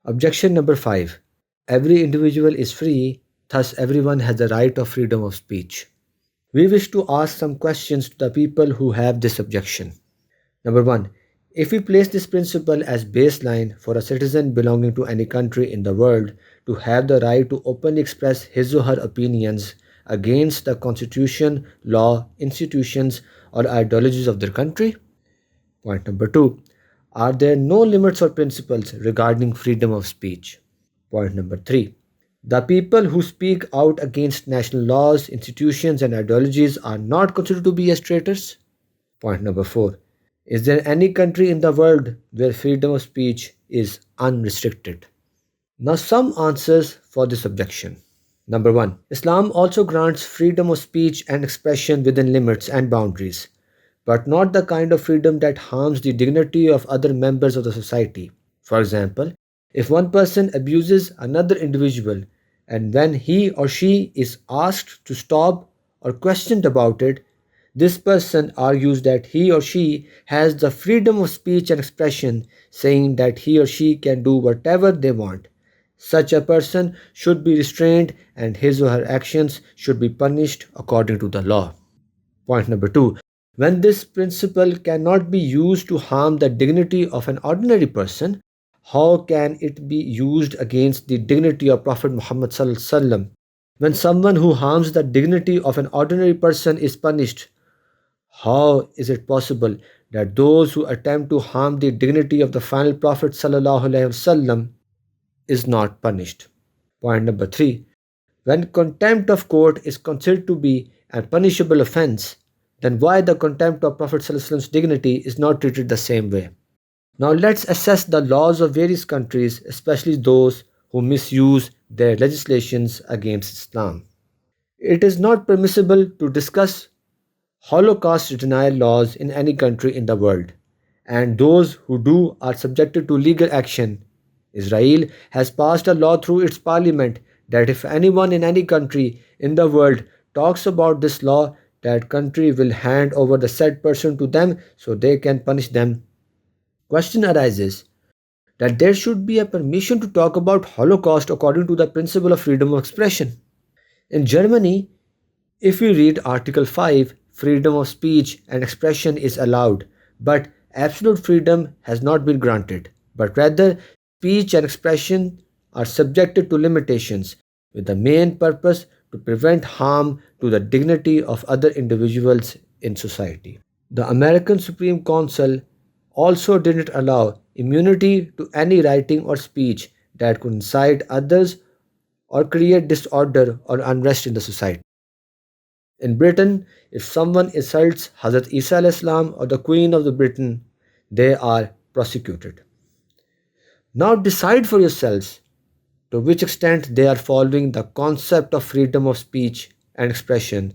Objection number 5. Every individual is free, thus everyone has the right of freedom of speech. We wish to ask some questions to the people who have this objection. Number 1. If we place this principle as baseline for a citizen belonging to any country in the world to have the right to openly express his or her opinions against the constitution, law, institutions, or ideologies of their country? Point number 2. Are there no limits or principles regarding freedom of speech? Point number 3. The people who speak out against national laws, institutions, and ideologies are not considered to be as traitors? Point number 4. Is there any country in the world where freedom of speech is unrestricted? Now, some answers for this objection. Number 1. Islam also grants freedom of speech and expression within limits and boundaries, but not the kind of freedom that harms the dignity of other members of the society. For example, if one person abuses another individual and when he or she is asked to stop or questioned about it, this person argues that he or she has the freedom of speech and expression, saying that he or she can do whatever they want. Such a person should be restrained and his or her actions should be punished according to the law. Point number 2. When this principle cannot be used to harm the dignity of an ordinary person, how can it be used against the dignity of Prophet Muhammad sallallahu alaihi wasallam? When someone who harms the dignity of an ordinary person is punished, how is it possible that those who attempt to harm the dignity of the final Prophet sallallahu alaihi wasallam is not punished? Point number 3. When contempt of court is considered to be a punishable offense, then why the contempt of Prophet sallallahu alaihi wasallam's dignity is not treated the same way? Now let's assess the laws of various countries, especially those who misuse their legislations against Islam. It is not permissible to discuss Holocaust denial laws in any country in the world, and those who do are subjected to legal action. Israel has passed a law through its parliament that if anyone in any country in the world talks about this law, that country will hand over the said person to them so they can punish them. Question arises that there should be a permission to talk about Holocaust according to the principle of freedom of expression. In Germany, if we read Article 5, freedom of speech and expression is allowed, but absolute freedom has not been granted, but rather speech and expression are subjected to limitations with the main purpose to prevent harm to the dignity of other individuals in society. The American Supreme Council also didn't allow immunity to any writing or speech that could incite others or create disorder or unrest in the society. In Britain, if someone insults Hazrat Isa al-Islam or the Queen of the Britain, they are prosecuted. Now decide for yourselves to which extent they are following the concept of freedom of speech and expression